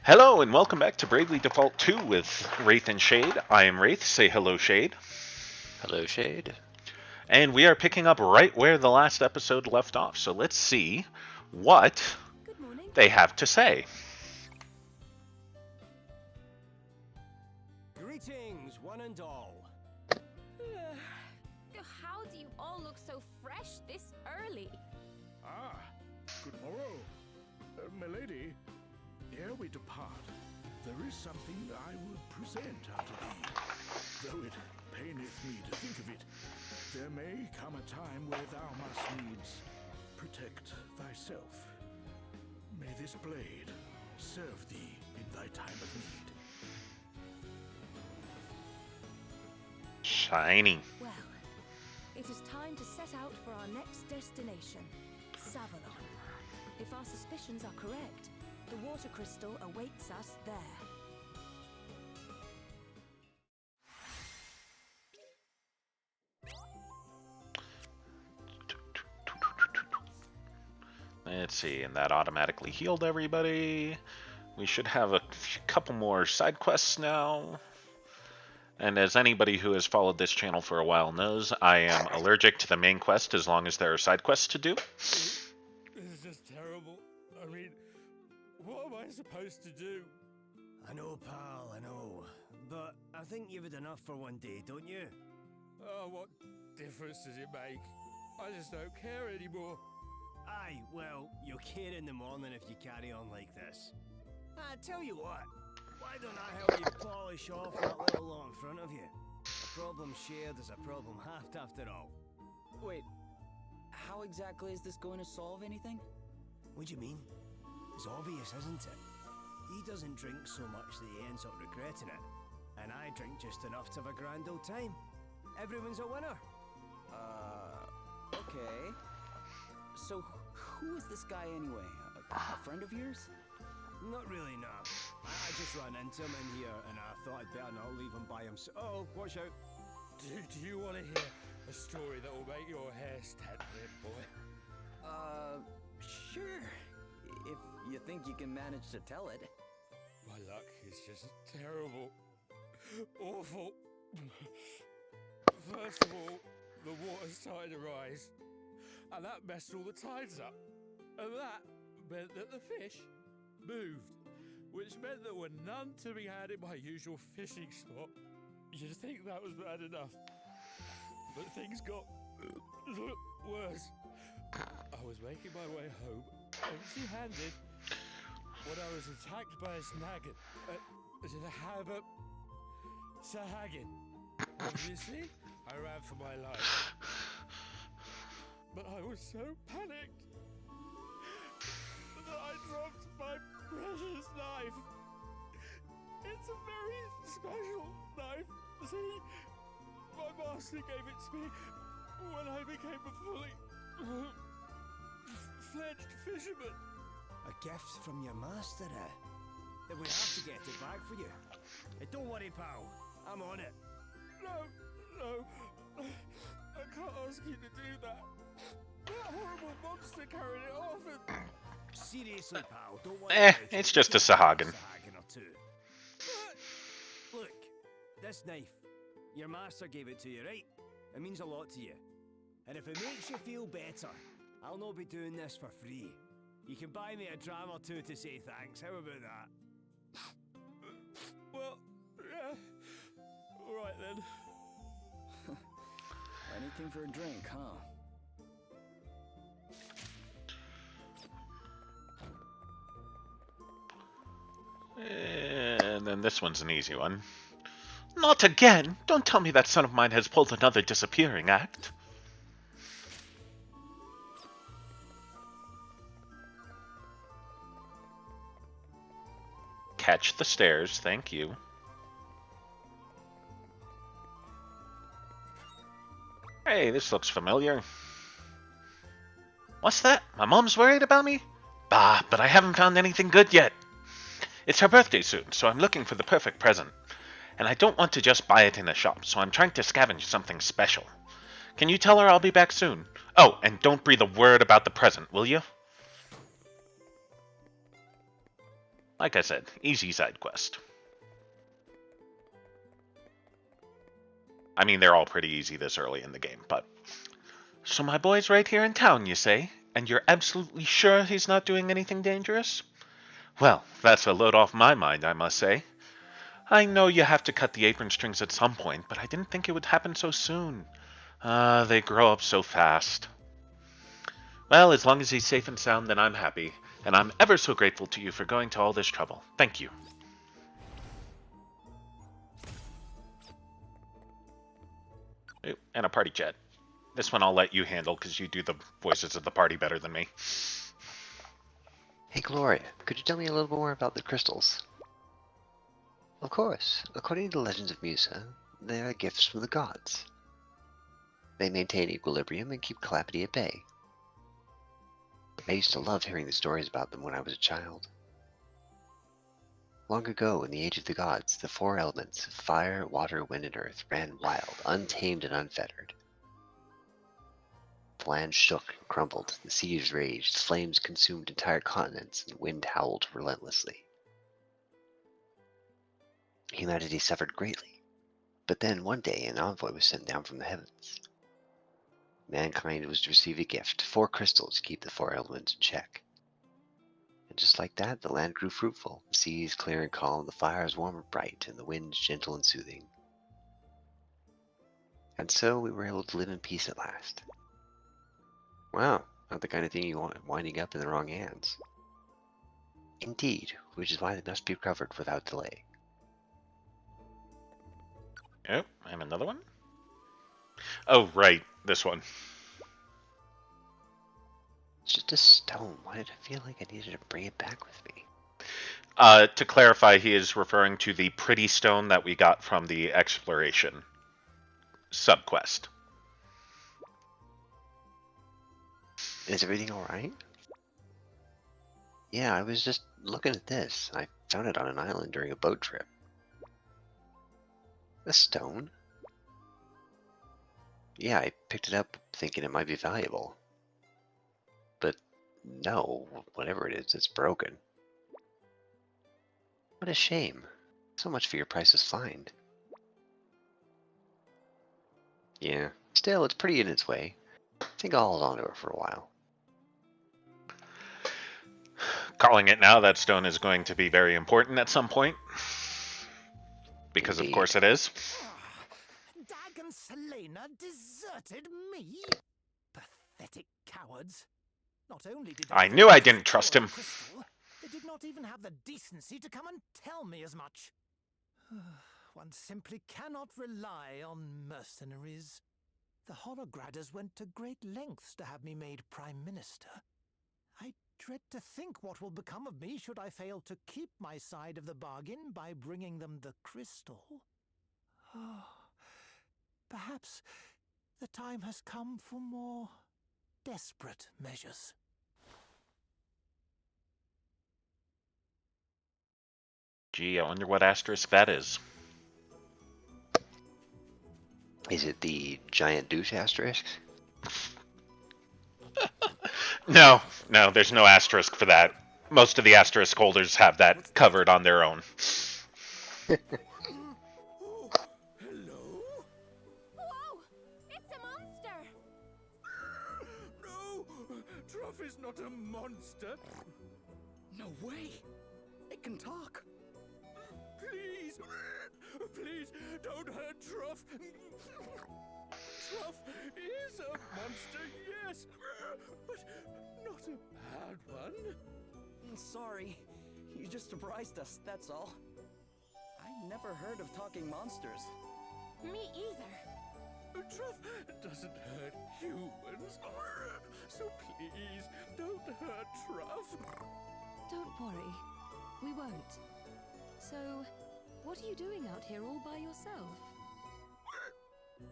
Hello and welcome back to Bravely Default 2 with Wraith and Shade. I am Wraith, say hello Shade. Hello, Shade. And we are picking up right where the last episode left off, so let's see what Good morning. they have to say. Greetings, one and all. How do you all look so fresh this early? Ah, good morrow. Milady, ere we depart, there is something I would present unto thee. Though it paineth me to think of it, there may come a time where thou must needs protect thyself. May this blade serve thee in thy time of need. Shiny. Well, it is time to set out for our next destination, Savalon. If our suspicions are correct, the water crystal awaits us there. Let's see, and that automatically healed everybody. We should have a couple more side quests now. And as anybody who has followed this channel for a while knows, I am allergic to the main quest as long as there are side quests to do. This is just terrible. I mean, what am I supposed to do? I know, pal, I know. But I think you've had enough for one day, don't you? Oh, what difference does it make? I just don't care anymore. Aye, well, you'll care in the morning if you carry on like this. I tell you what, why don't I help you polish off that little lot in front of you? A problem shared is a problem halved after all. Wait, how exactly is this going to solve anything? What do you mean? It's obvious, isn't it? He doesn't drink so much that he ends up regretting it. And I drink just enough to have a grand old time. Everyone's a winner. Okay. So, who is this guy anyway? A friend of yours? Not really, no. I just ran into him in here and I thought I'd better not leave him by himself. Oh, watch out. Do you want to hear a story that will make your hair stand red, boy? Sure. If you think you can manage to tell it. My luck is just terrible. Awful. First of all, the water started to rise. And that messed all the tides up. And that meant that the fish moved. Which meant there were none to be had in my usual fishing spot. You'd think that was bad enough. But things got worse. I was making my way home, empty-handed, when I was attacked by a snaggin. The hammer Sahagin. Obviously, I ran for my life. But I was so panicked that I dropped my precious knife. It's a very special knife. See, my master gave it to me when I became a fully fledged fisherman. A gift from your master, eh? Then we have to get it back for you. Hey, don't worry, pal. I'm on it. No. I can't ask you to do that. That horrible monster carried it off and... Seriously, pal, don't worry about it. It's just a Sahagin. Or two. Look, this knife. Your master gave it to you, right? It means a lot to you. And if it makes you feel better, I'll not be doing this for free. You can buy me a dram or two to say thanks. How about that? Well, yeah. All right then. Anything for a drink, huh? And then this one's an easy one. Not again! Don't tell me that son of mine has pulled another disappearing act. Catch the stairs, thank you. Hey, this looks familiar. What's that? My mom's worried about me? Bah, but I haven't found anything good yet. It's her birthday soon, so I'm looking for the perfect present. And I don't want to just buy it in a shop, so I'm trying to scavenge something special. Can you tell her I'll be back soon? Oh, and don't breathe a word about the present, will you? Like I said, easy side quest. I mean, they're all pretty easy this early in the game, but... So my boy's right here in town, you say? And you're absolutely sure he's not doing anything dangerous? Well, that's a load off my mind, I must say. I know you have to cut the apron strings at some point, but I didn't think it would happen so soon. They grow up so fast. Well, as long as he's safe and sound, then I'm happy. And I'm ever so grateful to you for going to all this trouble. Thank you. Ooh, and a party chat. This one I'll let you handle because you do the voices of the party better than me. Hey Gloria, could you tell me a little more about the crystals? Of course. According to the legends of Musa, they are gifts from the gods. They maintain equilibrium and keep Calamity at bay. I used to love hearing the stories about them when I was a child. Long ago, in the age of the gods, the four elements, fire, water, wind, and earth, ran wild, untamed and unfettered. The land shook and crumbled, the seas raged, flames consumed entire continents, and wind howled relentlessly. Humanity suffered greatly, but then one day an envoy was sent down from the heavens. Mankind was to receive a gift, 4 crystals to keep the 4 elements in check. And just like that, the land grew fruitful, the seas clear and calm, the fires warm and bright, and the winds gentle and soothing. And so we were able to live in peace at last. Wow, not the kind of thing you want winding up in the wrong hands. Indeed, which is why they must be recovered without delay. Oh, and another one? Oh, right, this one. It's just a stone. Why did I feel like I needed to bring it back with me? To clarify, he is referring to the pretty stone that we got from the exploration subquest. Is everything alright? Yeah, I was just looking at this. I found it on an island during a boat trip. A stone? Yeah, I picked it up thinking it might be valuable. But no, whatever it is, it's broken. What a shame. So much for your priceless find. Yeah, still, it's pretty in its way. I think I'll hold on to it for a while. Calling it now, that stone is going to be very important at some point. Because Indeed. of course it is. Dagon Selena deserted me? Pathetic cowards. Not only did I they knew I destroy didn't trust the him. crystal, they did not even have the decency to come and tell me as much. One simply cannot rely on mercenaries. The Holograders went to great lengths to have me made Prime Minister. I dread to think what will become of me should I fail to keep my side of the bargain by bringing them the crystal. Perhaps the time has come for more desperate measures. Gee, I wonder what asterisk that is. Is it the giant douche asterisk? No, there's no asterisk for that. Most of the asterisk holders have that covered on their own. Oh, hello? Whoa! It's a monster! No! Truff is not a monster. No way! It can talk! Please! Please, don't hurt Truff! Truff is a monster, yes! But not a bad one. Sorry. You just surprised us, that's all. I never heard of talking monsters. Me either. Truff doesn't hurt humans. So please, don't hurt Truff. Don't worry. We won't. So, what are you doing out here all by yourself?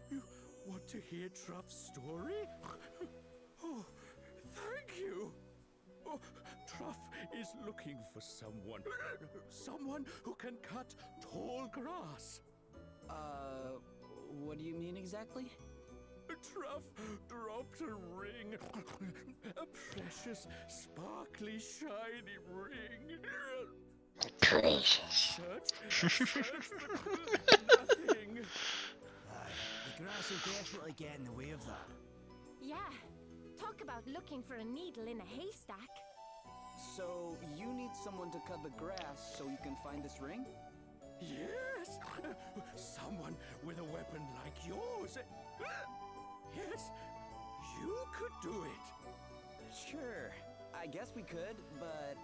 You want to hear Truff's story? Oh, thank you. Oh, Truff is looking for someone who can cut tall grass. What do you mean exactly? Truff dropped a ring, a precious, sparkly, shiny ring. gracious. Search for nothing. Aye, the grass will definitely get in the way of that. Yeah, talk about looking for a needle in a haystack. So, you need someone to cut the grass so you can find this ring? Yes! Someone with a weapon like yours. Yes, you could do it. Sure, I guess we could, but...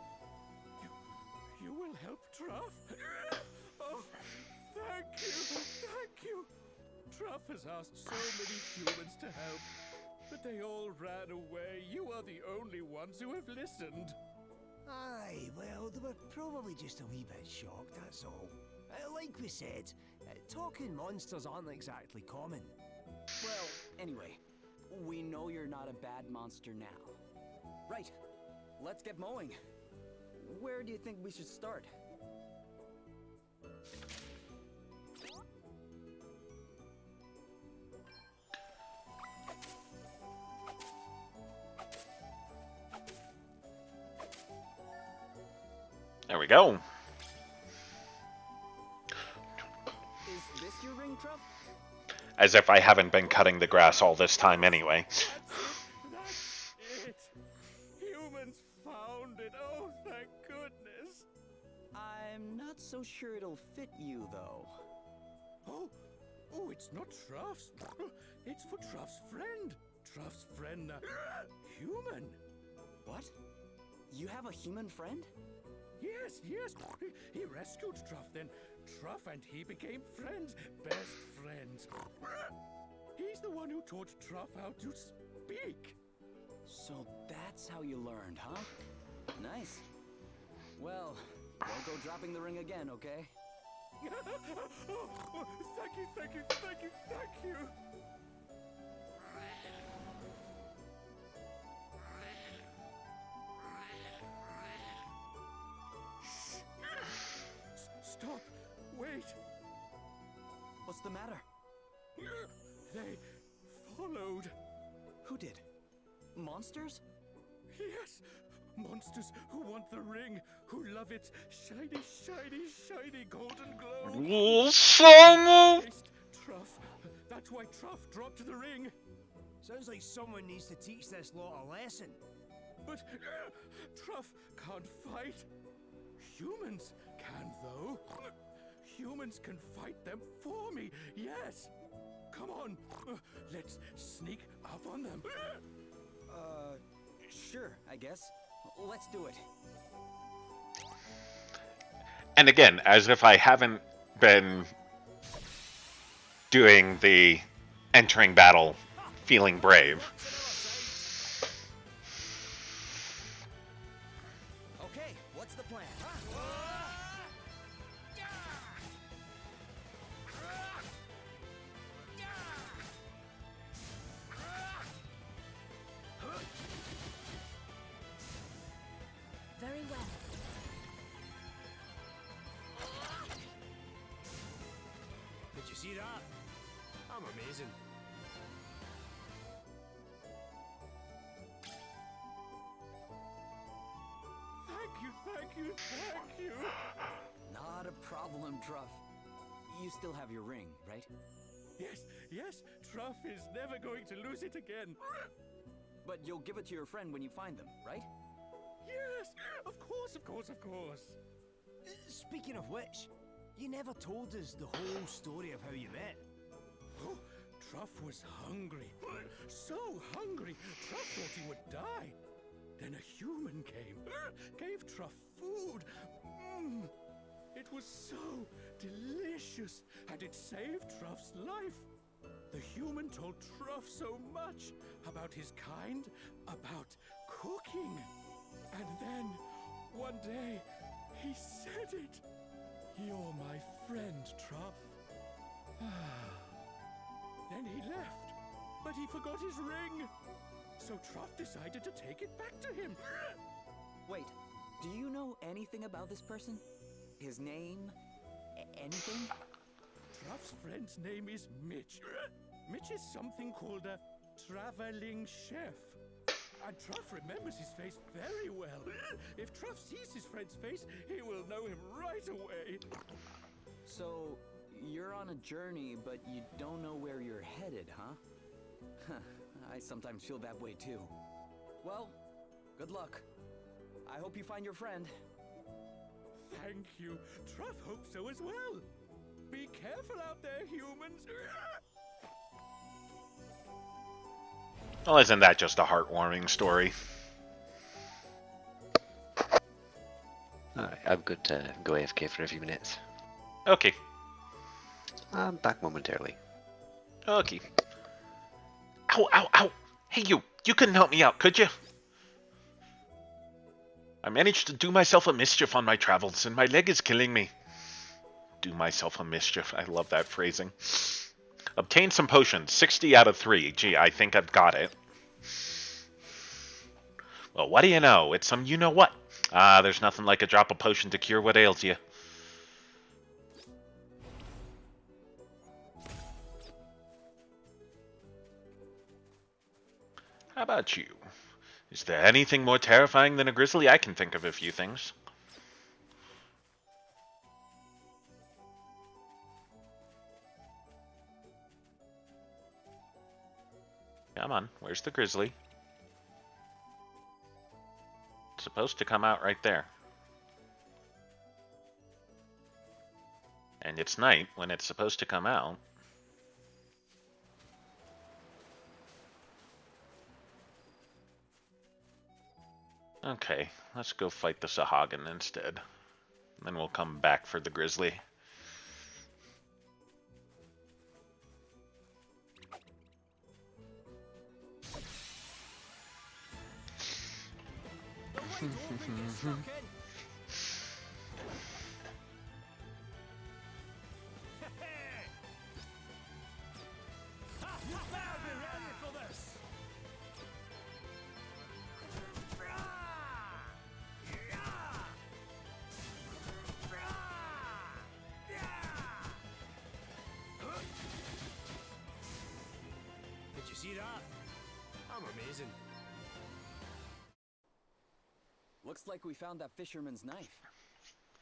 You will help Truff? Oh, thank you. Truff has asked so many humans to help, but they all ran away. You are the only ones who have listened. Aye, well, they were probably just a wee bit shocked, that's all. Like we said, talking monsters aren't exactly common. Well, anyway, we know you're not a bad monster now. Right, let's get mowing. Where do you think we should start? There we go. Is this your ring, Truff? As if I haven't been cutting the grass all this time anyway. That's it. Humans found it. Oh, thank goodness. I'm not so sure it'll fit you, though. Oh, it's not Truff's. It's for Truff's friend. Truff's friend, human. What? You have a human friend? Yes. He rescued Truff, then Truff and he became friends, best friends. He's the one who taught Truff how to speak. So that's how you learned, huh? Nice. Well, don't go dropping the ring again, okay? Oh, thank you. Stop! Wait! What's the matter? They followed. Who did? Monsters? Yes! Monsters who want the ring, who love its shiny golden glow. Someone! Taste Truff. That's why Truff dropped the ring. Sounds like someone needs to teach this lot a lesson. But Truff can't fight. Humans can, though. Humans can fight them for me, yes. Come on, let's sneak up on them. Sure, I guess. Let's do it. And again, as if I haven't been doing the entering battle feeling brave. Okay, what's the plan? Very well. Did you see that? I'm amazing. Thank you. Not a problem, Truff. You still have your ring, right? Yes, Truff is never going to lose it again. But you'll give it to your friend when you find them, right? Yes, of course. Speaking of which, you never told us the whole story of how you met. Oh, Truff was hungry. So hungry, Truff thought he would die. Then a human came, gave Truff food. It was so delicious, and it saved Truff's life. The human told Truff so much about his kind, about cooking. And then, one day, he said it. You're my friend, Truff. Then he left, but he forgot his ring. So Truff decided to take it back to him. Wait, do you know anything about this person? His name? Anything? Truff's friend's name is Mitch. Mitch is something called a traveling chef. And Truff remembers his face very well. If Truff sees his friend's face, he will know him right away. So, you're on a journey, but you don't know where you're headed, huh? I sometimes feel that way too. Well, good luck. I hope you find your friend. Thank you. Truff hopes so as well. Be careful out there, humans. Well, isn't that just a heartwarming story? Alright, I'm good to go AFK for a few minutes. Okay. I'm back momentarily. Okay. Ow, ow, ow! Hey, you! You couldn't help me out, could you? I managed to do myself a mischief on my travels, and my leg is killing me. Do myself a mischief. I love that phrasing. Obtain some potions. 60 out of 3. Gee, I think I've got it. Well, what do you know? It's some you-know-what. Ah, there's nothing like a drop of potion to cure what ails you. How about you? Is there anything more terrifying than a grizzly? I can think of a few things. Come on, where's the grizzly? It's supposed to come out right there. And it's night when it's supposed to come out. Okay, let's go fight the Sahagin instead. Then we'll come back for the grizzly. Did you see that? I'm amazing. Looks like we found that fisherman's knife.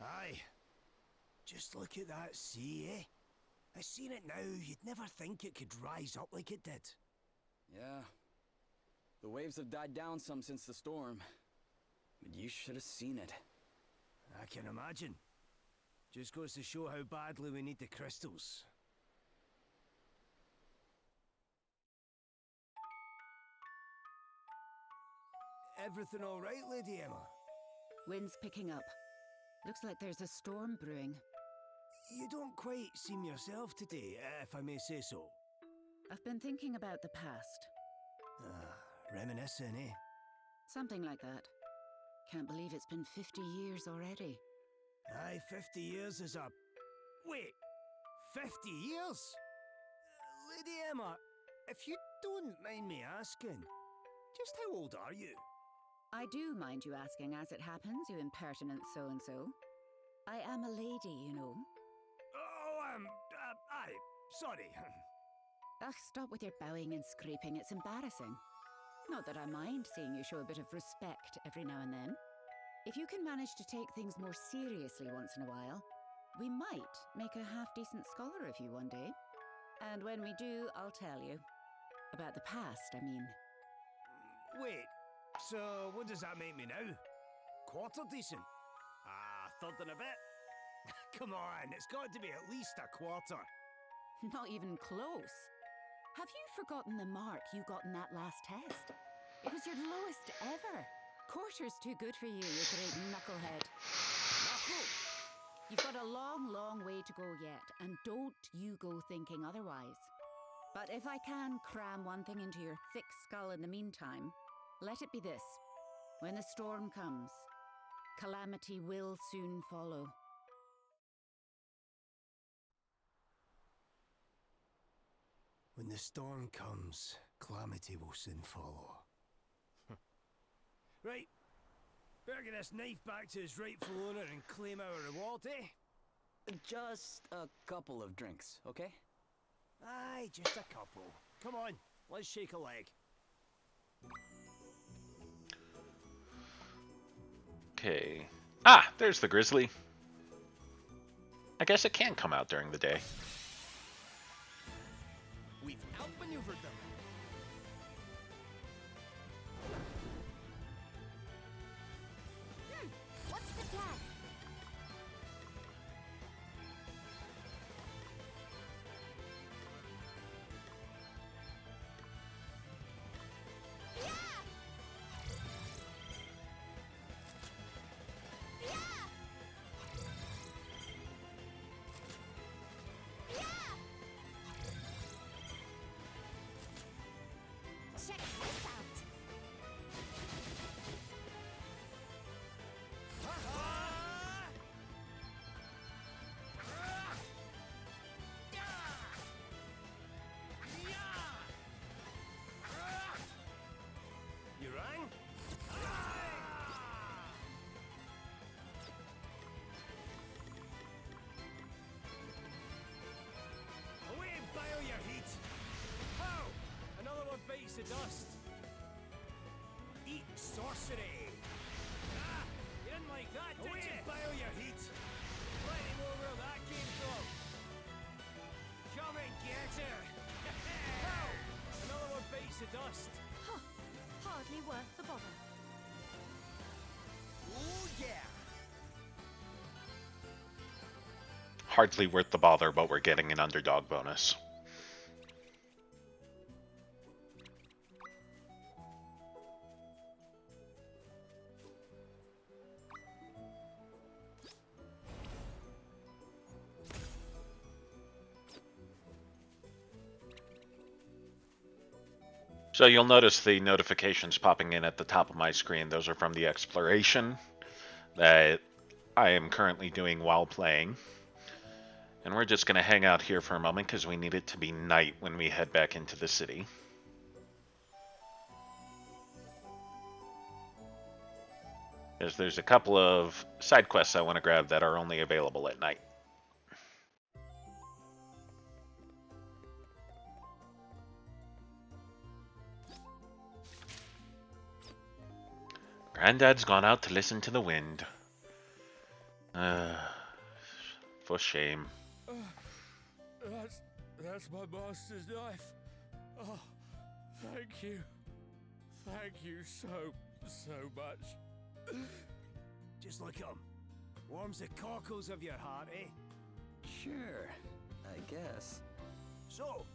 Aye. Just look at that sea, eh? I seen it now. You'd never think it could rise up like it did. Yeah. The waves have died down some since the storm. But you should have seen it. I can imagine. Just goes to show how badly we need the crystals. Everything all right, Lady Emma? Wind's picking up. Looks like there's a storm brewing. You don't quite seem yourself today, if I may say so. I've been thinking about the past. Reminiscing, eh? Something like that. Can't believe it's been 50 years already. Aye, 50 years is a... Wait! 50 years? Lady Emma, if you don't mind me asking, just how old are you? I do mind you asking as it happens, you impertinent so-and-so. I am a lady, you know. Oh, aye, sorry. Ugh, stop with your bowing and scraping, it's embarrassing. Not that I mind seeing you show a bit of respect every now and then. If you can manage to take things more seriously once in a while, we might make a half-decent scholar of you one day. And when we do, I'll tell you. About the past, I mean. Wait, so what does that make me now? Quarter decent? Third and a bit? Come on, it's got to be at least a quarter. Not even close. Have you forgotten the mark you got in that last test? It was your lowest ever. Quarter's too good for you, you great knucklehead. Knuckle? You've got a long, long way to go yet, and don't you go thinking otherwise. But if I can cram one thing into your thick skull in the meantime, let it be this. When the storm comes, calamity will soon follow. When the storm comes, calamity will soon follow. Right. Better get this knife back to its rightful owner and claim our reward, eh? Just a couple of drinks, okay? Aye, just a couple. Come on, let's shake a leg. Okay. Ah, there's the grizzly. I guess it can come out during the day. We've outmaneuvered them. What's the plan? Check this out. You rang? Away and bile your heat! How? Another one bites the dust. Eat sorcery! Ah! You didn't like that, did you? Bile your heat! Plenty more where that came from. Come and get her! How? Another one bites the dust. Huh. Hardly worth the bother. Oh yeah! Hardly worth the bother, but we're getting an underdog bonus. So you'll notice the notifications popping in at the top of my screen. Those are from the exploration that I am currently doing while playing. And we're just going to hang out here for a moment because we need it to be night when we head back into the city. Because there's a couple of side quests I want to grab that are only available at night. Granddad's gone out to listen to the wind. For shame. That's my master's knife. Oh, thank you. Thank you so much. Just like warms the cockles of your heart, eh? Sure, I guess. So,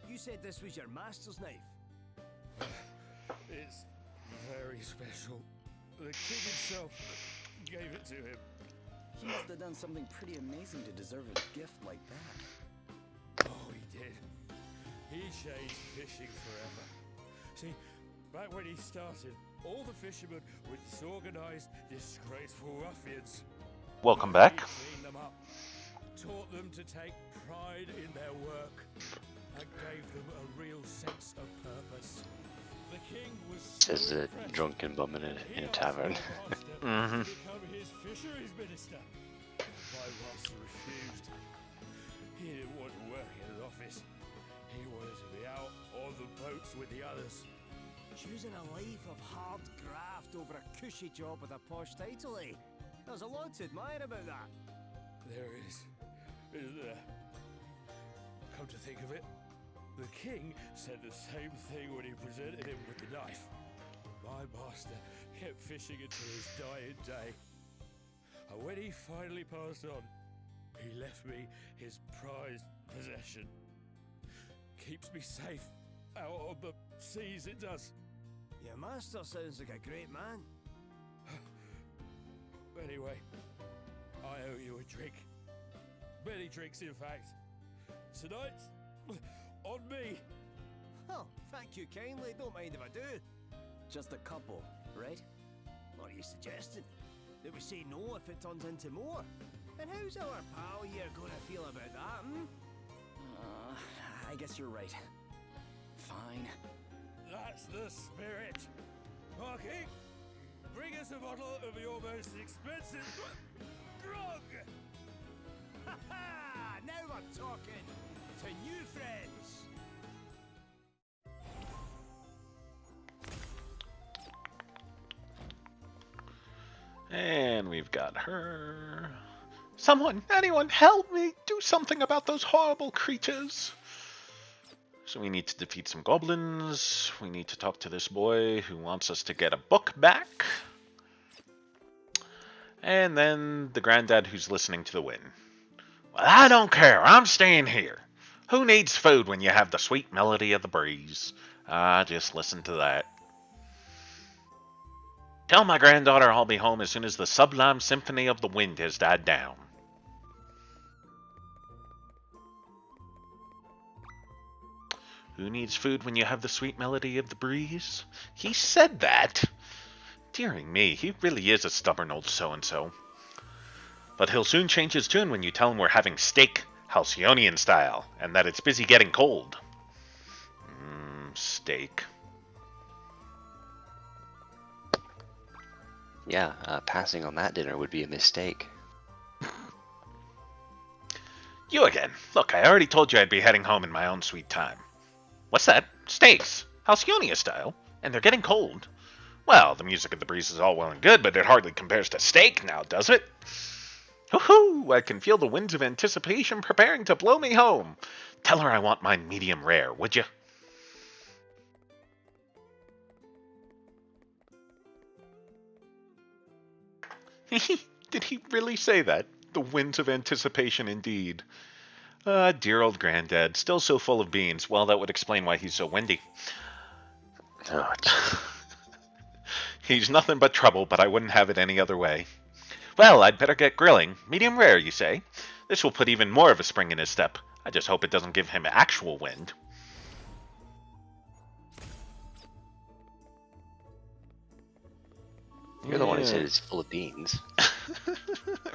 you said this was your master's knife? It's very special. The king himself gave it to him. He must have done something pretty amazing to deserve a gift like that. Oh, he did. He changed fishing forever. See, back when he started, all the fishermen were disorganized, disgraceful ruffians. Welcome back. He cleaned them up, taught them to take pride in their work, and gave them a real sense of purpose. The king was so Says the impressed. drunken bum in He a asked tavern. my master to become his fisheries minister. My master refused. He didn't want to work in an office. He wanted to be out on the boats with the others. Choosing a life of hard graft over a cushy job with a posh title, eh? There's a lot to admire about that. There is, isn't there? Come to think of it, the king said the same thing when he presented him with the knife. My master kept fishing until his dying day. And when he finally passed on, he left me his prized possession. Keeps me safe out on the seas, it does. Your master sounds like a great man. Anyway, I owe you a drink. Many drinks, in fact. Tonight, on me. Oh, thank you kindly. Don't mind if I do. Just a couple, right? What are you suggesting? That we say no if it turns into more? And how's our pal here gonna feel about that, hmm? I guess you're right. Fine. That's the spirit. Marky, bring us a bottle of your most expensive grog. Ha ha! Now we're talking to new friends. And we've got her. Someone, anyone, help me! Do something about those horrible creatures! So we need to defeat some goblins. We need to talk to this boy who wants us to get a book back. And then the granddad who's listening to the wind. Well, I don't care. I'm staying here. Who needs food when you have the sweet melody of the breeze? Just listen to that. Tell my granddaughter I'll be home as soon as the sublime symphony of the wind has died down. Who needs food when you have the sweet melody of the breeze? He said that. Dearing me, he really is a stubborn old so-and-so. But he'll soon change his tune when you tell him we're having steak, Halcyonian style, and that it's busy getting cold. Steak. Yeah, passing on that dinner would be a mistake. You again. Look, I already told you I'd be heading home in my own sweet time. What's that? Steaks. Halcyonia style. And they're getting cold. Well, the music of the breeze is all well and good, but it hardly compares to steak now, does it? Woohoo! I can feel the winds of anticipation preparing to blow me home. Tell her I want mine medium rare, would you? Did he really say that? The winds of anticipation indeed. Dear old granddad, still so full of beans. Well, that would explain why he's so windy. He's nothing but trouble, but I wouldn't have it any other way. Well, I'd better get grilling. Medium rare, you say? This will put even more of a spring in his step. I just hope it doesn't give him actual wind. You're the one who said it's full of beans.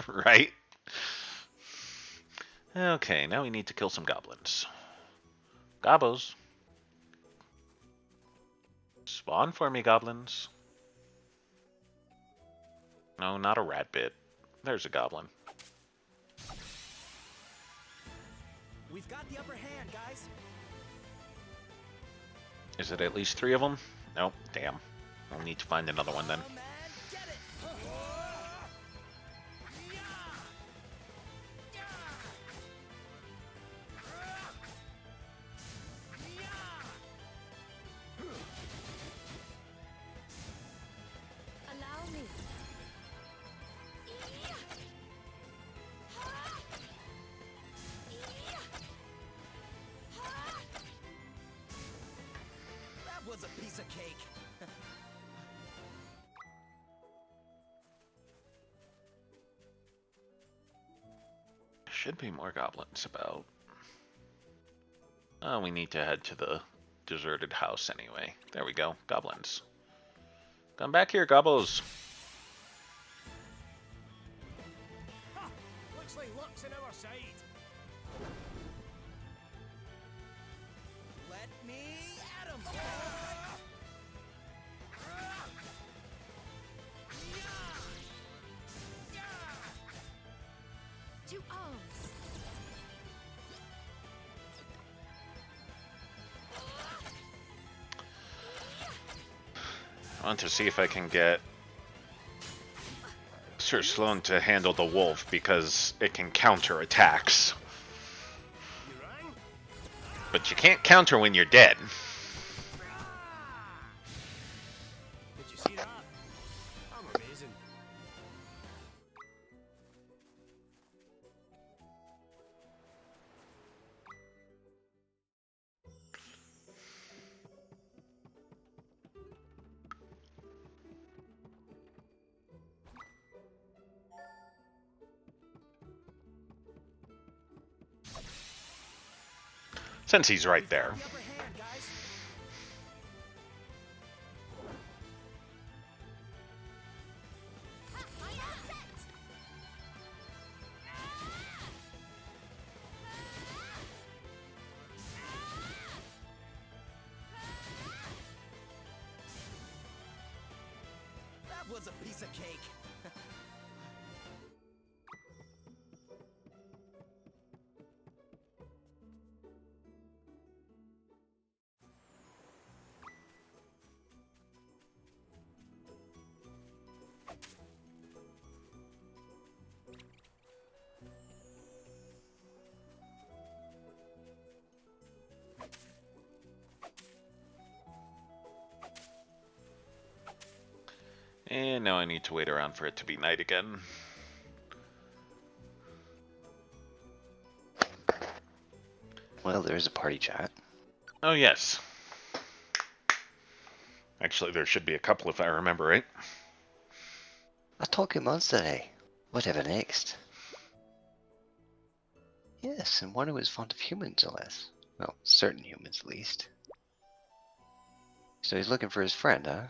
Right? Okay, now we need to kill some goblins. Gobos. Spawn for me, goblins. No, not a rat bit. There's a goblin. We've got the upper hand, guys. Is it at least 3 of them? Nope, damn. I'll need to find another one then. Oh, man, get it. Allow me. That was a piece of cake. Should be more goblins about. Oh, we need to head to the deserted house anyway. There we go. Goblins. Come back here, gobos. Ha! Looks like luck's on our side. Let me at him. To arms. I want to see if I can get Sir Sloan to handle the wolf because it can counter attacks. You rang? But you can't counter when you're dead. Did you see that? I'm amazing. Since he's right there. The upper hand, guys. That was a piece of cake. And now I need to wait around for it to be night again. Well, there is a party chat. Oh, yes. Actually, there should be a couple if I remember right. A talking monster, eh? Whatever next? Yes, and one who is fond of humans, no less. Well, certain humans, at least. So he's looking for his friend, huh?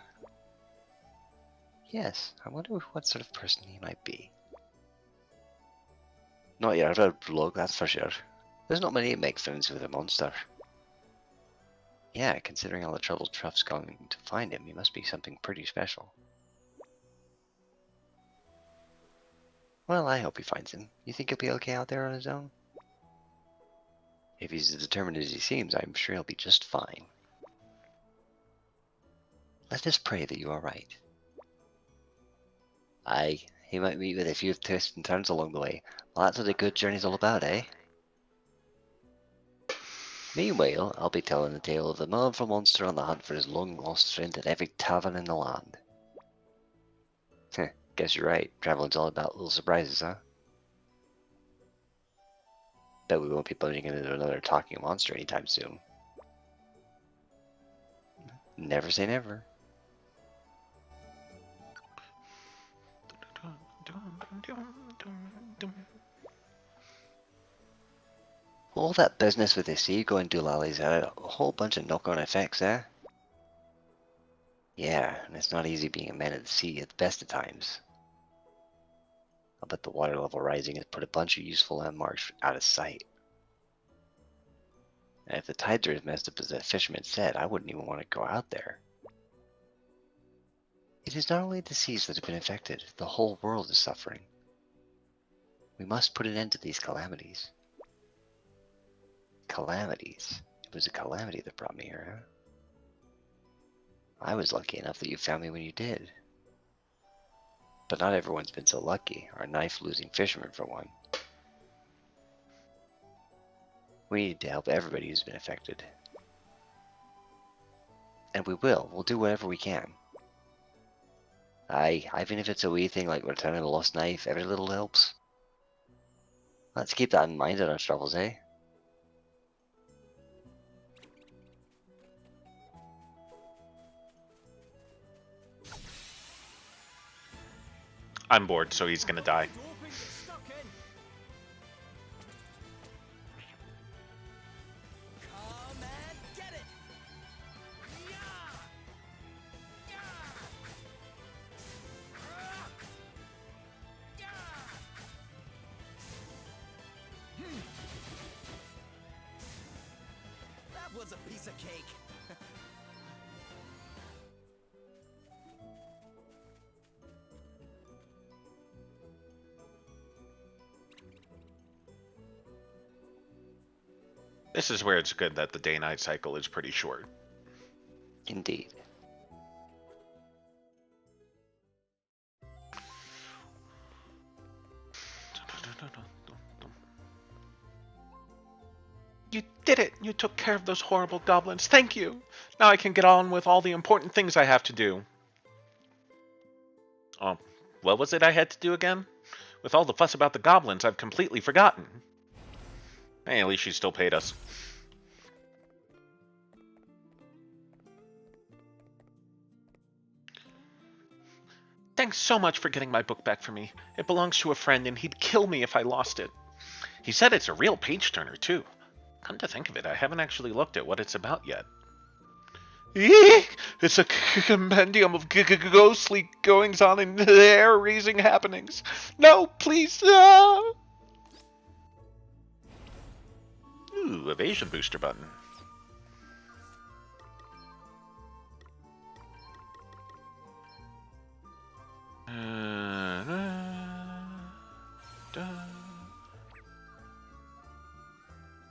Yes, I wonder what sort of person he might be. Not your average bloke, that's for sure. There's not many who make friends with a monster. Yeah, considering all the trouble Truff's going to find him, he must be something pretty special. Well, I hope he finds him. You think he'll be okay out there on his own? If he's as determined as he seems, I'm sure he'll be just fine. Let us pray that you are right. Aye, he might meet with a few twists and turns along the way. Well, that's what a good journey's all about, eh? Meanwhile, I'll be telling the tale of the manful monster on the hunt for his long-lost friend at every tavern in the land. Heh, guess you're right. Traveling's all about little surprises, huh? Bet we won't be plunging into another talking monster anytime soon. Never say never. All that business with the sea going doolallys had a whole bunch of knock-on effects, eh? Yeah, and it's not easy being a man at the sea at the best of times. I'll bet the water level rising has put a bunch of useful landmarks out of sight. And if the tides are as messed up as the fisherman said, I wouldn't even want to go out there. It is not only the seas that have been affected, the whole world is suffering. We must put an end to these calamities. Calamities? It was a calamity that brought me here, huh? I was lucky enough that you found me when you did. But not everyone's been so lucky, our knife-losing fisherman for one. We need to help everybody who's been affected. And we will. We'll do whatever we can. Aye, even if it's a wee thing like returning a lost knife, every little helps. Let's keep that in mind in our travels, eh? I'm bored, so he's gonna die. Come and get it! That was a piece of cake. This is where it's good that the day-night cycle is pretty short. Indeed. You did it! You took care of those horrible goblins. Thank you! Now I can get on with all the important things I have to do. Oh, what was it I had to do again? With all the fuss about the goblins, I've completely forgotten. Hey, at least she still paid us. Thanks so much for getting my book back for me. It belongs to a friend, and he'd kill me if I lost it. He said it's a real page-turner, too. Come to think of it, I haven't actually looked at what it's about yet. Eek! It's a compendium of ghostly goings-on and hair-raising happenings. No, please! Ooh, evasion booster button.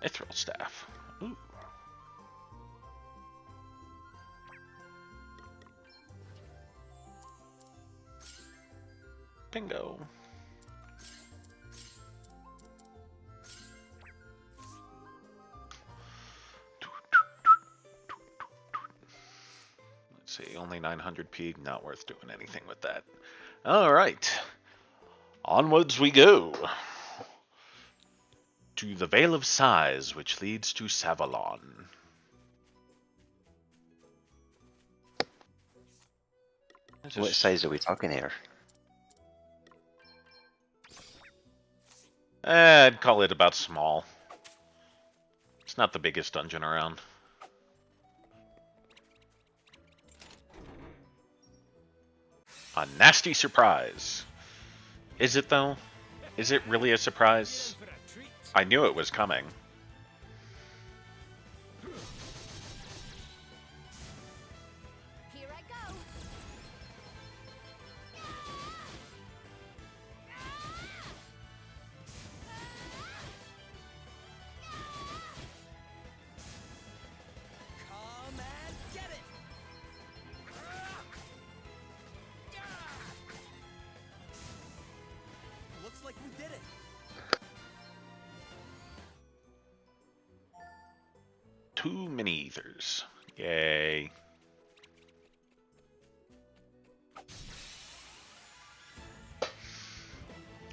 Mithril staff. Ooh. Bingo. Let's see. only 900p, not worth doing anything with that. Alright. Onwards we go. To the Vale of Sighs, which leads to Savalon. What size are we talking here? I'd call it about small. It's not the biggest dungeon around. A nasty surprise. Is it though? Is it really a surprise? For a treat. I knew it was coming. Here I go. Come and get it! Looks like we did it. Two mini ethers. Yay.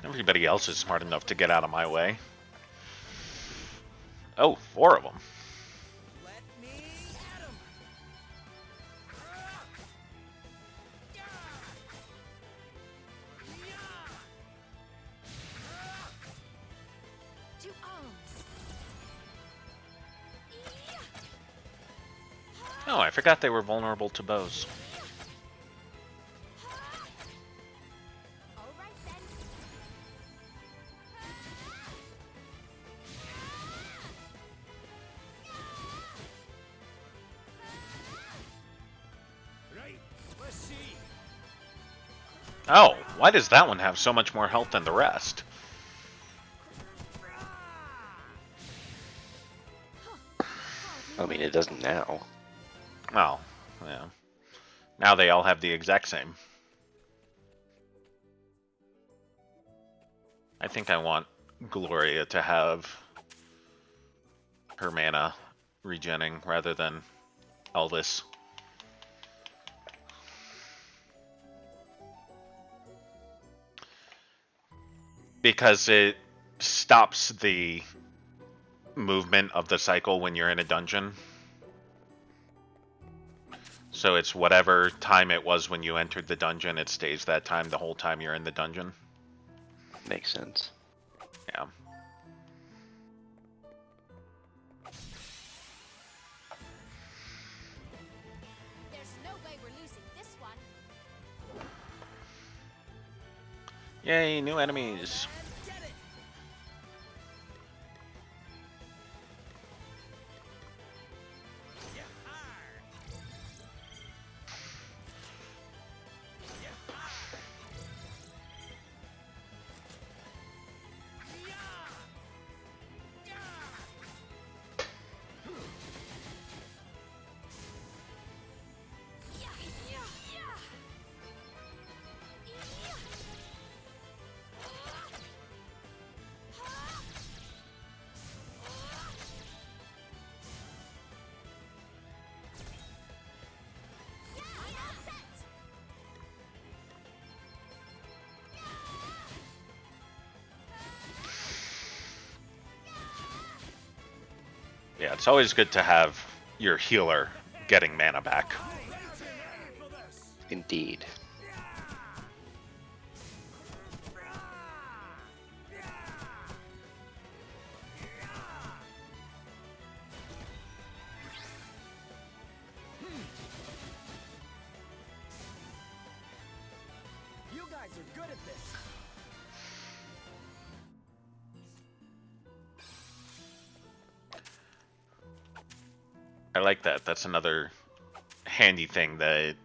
Everybody else is smart enough to get out of my way. Oh, 4 of them. Let me at 'em. To arms. Oh, I forgot they were vulnerable to bows. All right then. Right, let's see. Oh, why does that one have so much more health than the rest? I mean, it doesn't now. Well, yeah. Now they all have the exact same. I think I want Gloria to have her mana regenning rather than Elvis. Because it stops the movement of the cycle when you're in a dungeon. So it's whatever time it was when you entered the dungeon, it stays that time the whole time you're in the dungeon. Makes sense. Yeah. There's no way we're losing this one. Yay, new enemies. And get it! Yeah, it's always good to have your healer getting mana back. Indeed. You guys are good at this. I like that. That's another handy thing that,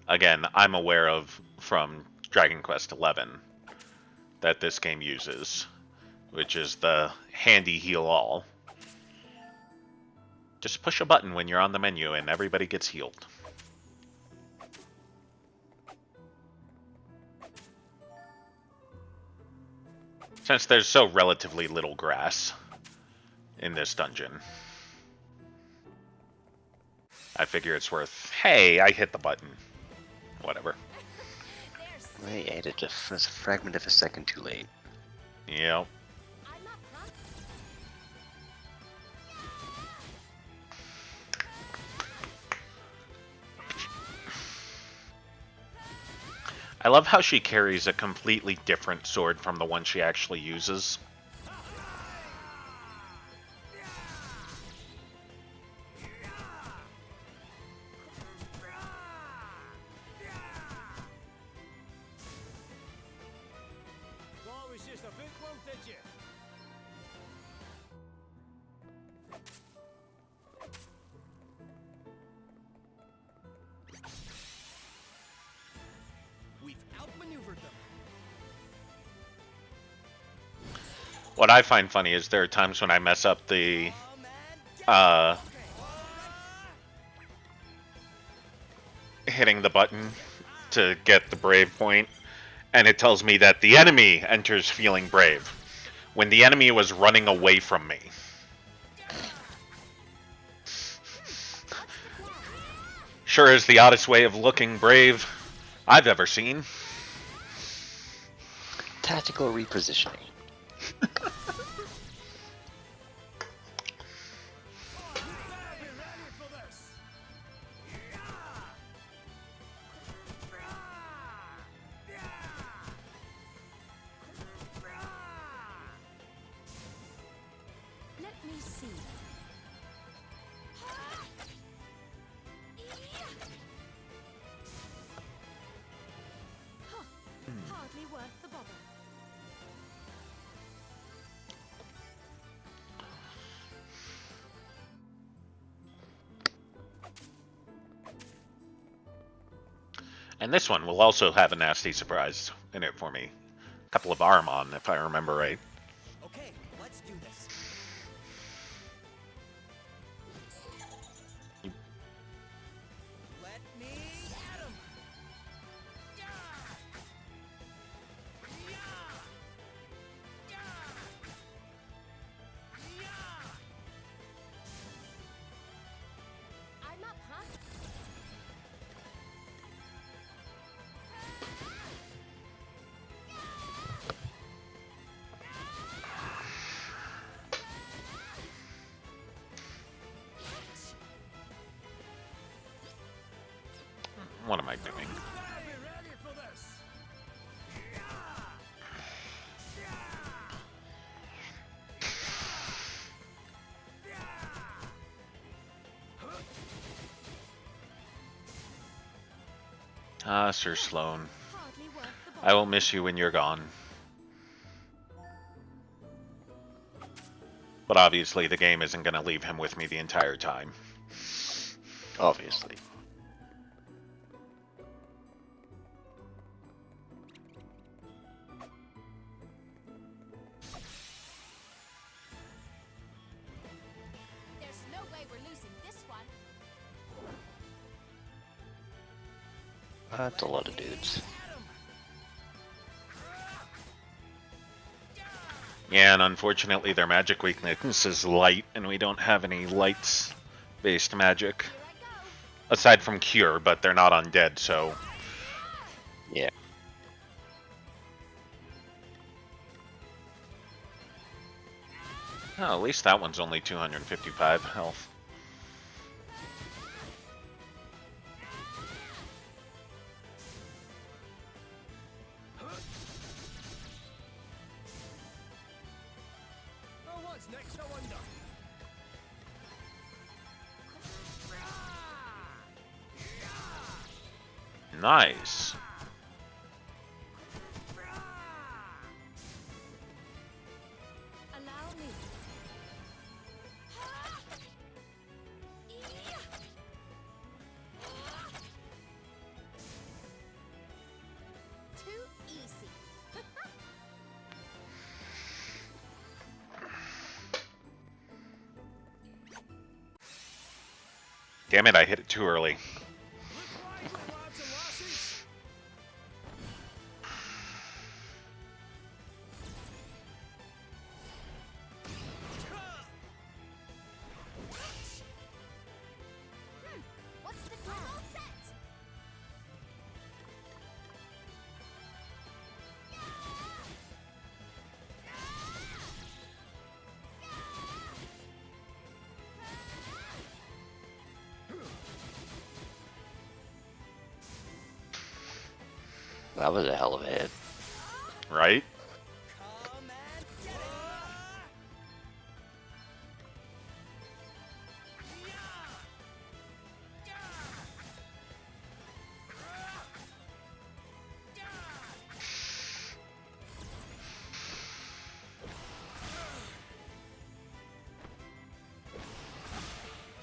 again, I'm aware of from Dragon Quest XI that this game uses, which is the handy heal all. Just push a button when you're on the menu and everybody gets healed. Since there's so relatively little grass in this dungeon, I figure it's worth. Hey, I hit the button. Whatever. I added just a fragment of a second too late. Yep. I'm up, huh? I love how she carries a completely different sword from the one she actually uses. Thought it was just a bookworm, did you? We've outmaneuvered them. What I find funny is there are times when I mess up the hitting the button to get the brave point, and it tells me that the enemy enters feeling brave when the enemy was running away from me. Sure is the oddest way of looking brave I've ever seen. Tactical repositioning. Let me see. Huh. Hardly worth the bother. And this one will also have a nasty surprise in it for me. A couple of Armon, if I remember right. Okay, let's do this. Let me at 'em. Yeah. Yeah. Yeah. Yeah. I'm up, huh? What am I doing? Be ready for this. Ah, Sir Sloan. Hardly worth the bother. I will miss you when you're gone. But obviously the game isn't going to leave him with me the entire time. Obviously. There's no way we're losing this one. That's a lot of dudes. Yeah, and unfortunately their magic weakness is light, and we don't have any lights-based magic. Here I go. Aside from Cure, but they're not undead, so... Yeah. Oh, at least that one's only 255 health. Oh, what's next, I wonder? Nice. Allow me. Too easy. Damn it, I hit it too early. Look wise, lads and lasses. That was a hell of a hit. Right?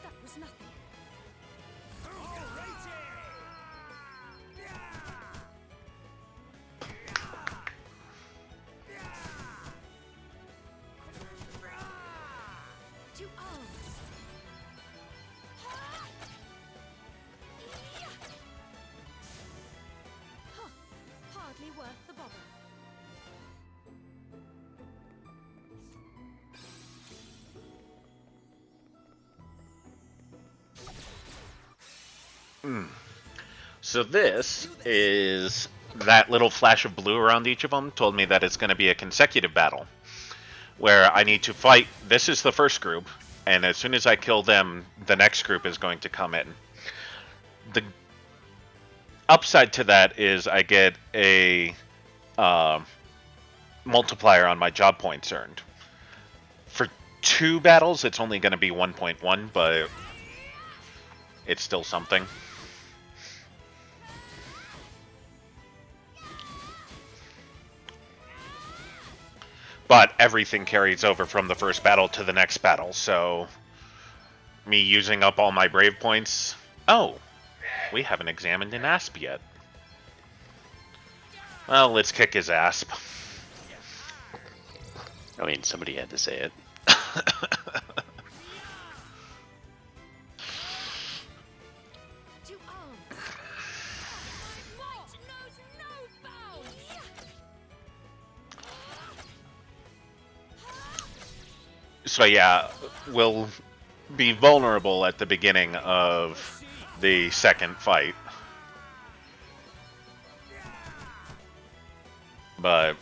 That was nothing. To arms. Huh. Hardly worth the bother. So this is that little flash of blue around each of them told me that it's going to be a consecutive battle where I need to fight. This is the first group, and as soon as I kill them, the next group is going to come in. The upside to that is I get a multiplier on my job points earned. For 2 battles, it's only going to be 1.1, but it's still something. But everything carries over from the first battle to the next battle, so me using up all my brave points. Oh, we haven't examined an asp yet. Well, let's kick his asp. I mean, somebody had to say it. To arms. Might knows no bounds. So yeah, we'll be vulnerable at the beginning of the second fight. But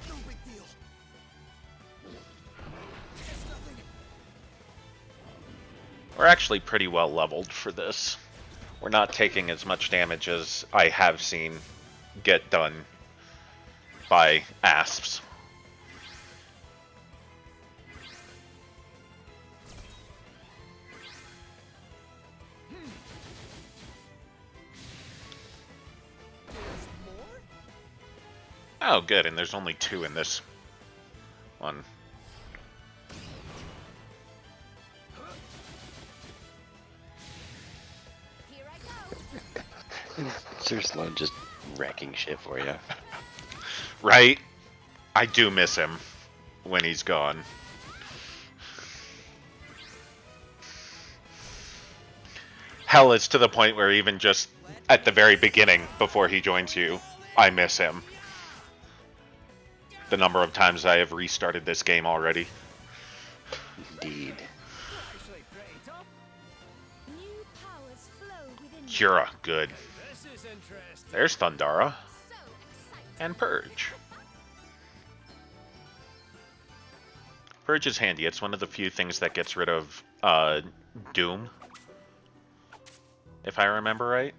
No big deal. we're actually pretty well leveled for this. We're not taking as much damage as I have seen get done by asps. Oh, good, and there's only 2 in this one. Here I go. Zerslan just wrecking shit for you. Right? I do miss him when he's gone. Hell, it's to the point where even just at the very beginning, before he joins you, I miss him. The number of times I have restarted this game already. Indeed. Actually, pretty tough. New powers flow within you. Cura, good. This is interesting. There's Thundara. So exciting. And Purge. Purge is handy. It's one of the few things that gets rid of Doom. If I remember right.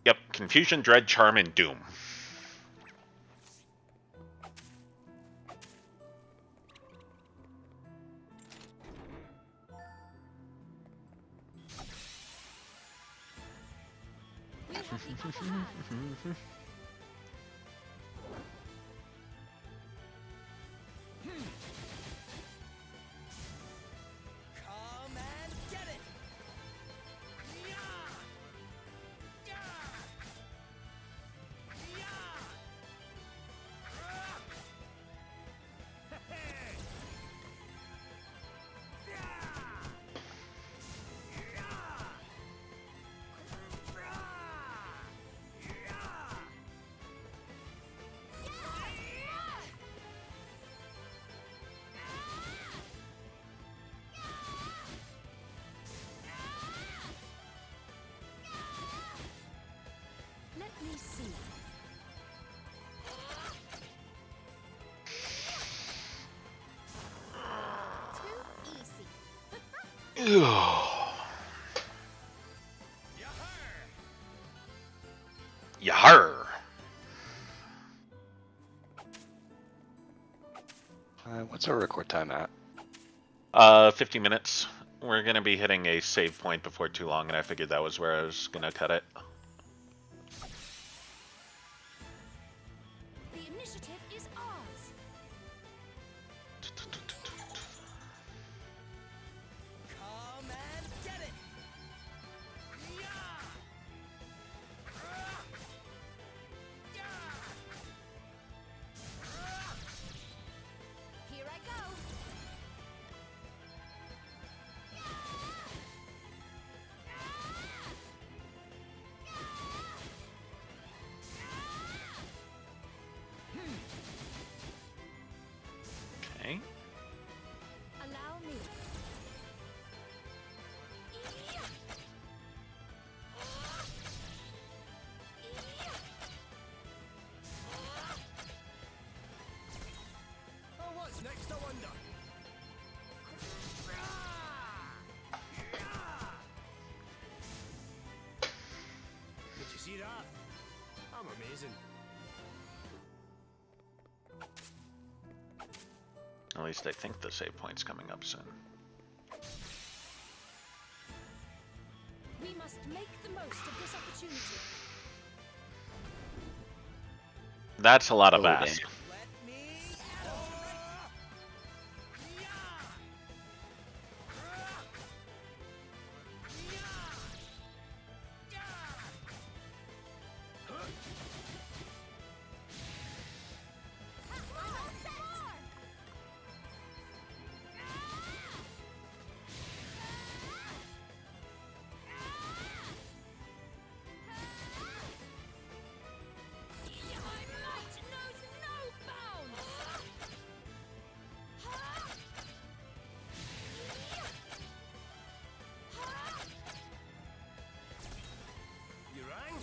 Yep, Confusion, Dread, Charm, and Doom. We have the upper hand. Come and get it. easy. Too easy. Yahar! What's our record time at? 50 minutes. We're gonna be hitting a save point before too long, and I figured that was where I was gonna cut it. The initiative is ours. Come and get it! Here I go. Okay. Allow me. Oh, what's next, I wonder? Did you see that? I'm amazing. At least I think the save point's coming up soon. We must make the most of this opportunity. That's a lot of Oh, ask. damn. Let me You rang?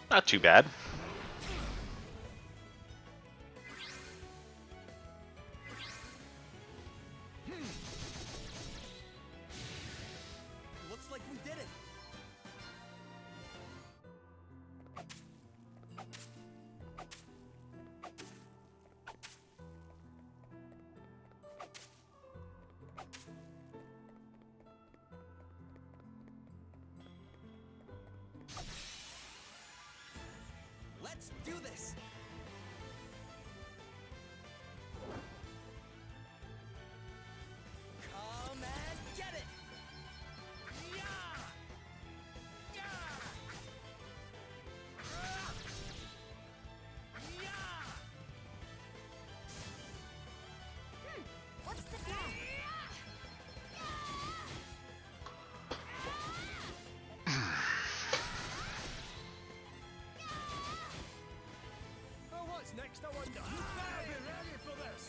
Not too bad. Looks like we did it. Let's do this. Come and get it. What's the plan? Oh, what's next, I wonder? You better be ready for this.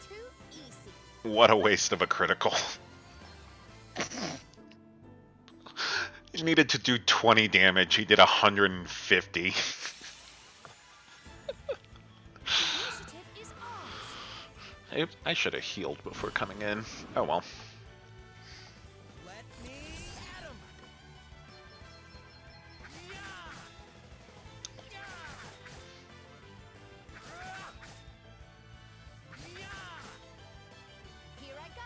Too easy. What a waste of a critical. He needed to do 20 damage. He did 150. Initiative is ours. I should have healed before coming in. Oh well. Let me at 'em. Here I go.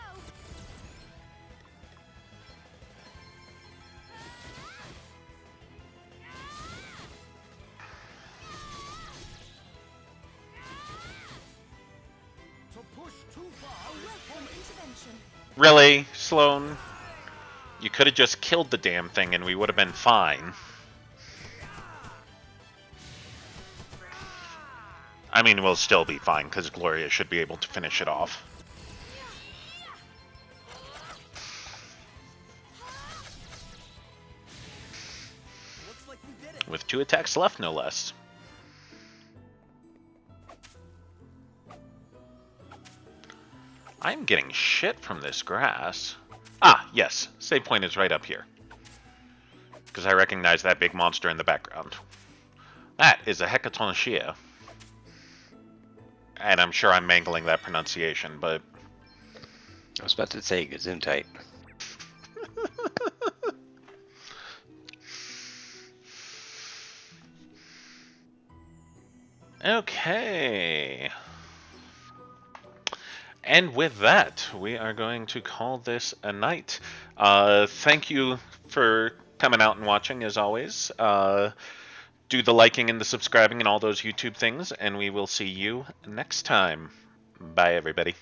To push too far is Welcome intervention. Really, Sloan? You could have just killed the damn thing and we would have been fine. I mean, we'll still be fine because Gloria should be able to finish it off. Looks like we did it. With 2 attacks left, no less. I'm getting shit from this grass. Ah, yes. Save point is right up here. Because I recognize that big monster in the background. That is a Hecatonchia. And I'm sure I'm mangling that pronunciation, but... I was about to say Gesundheit. Okay. And with that, we are going to call this a night. Thank you for coming out and watching, as always. Do the liking and the subscribing and all those YouTube things, and we will see you next time. Bye, everybody.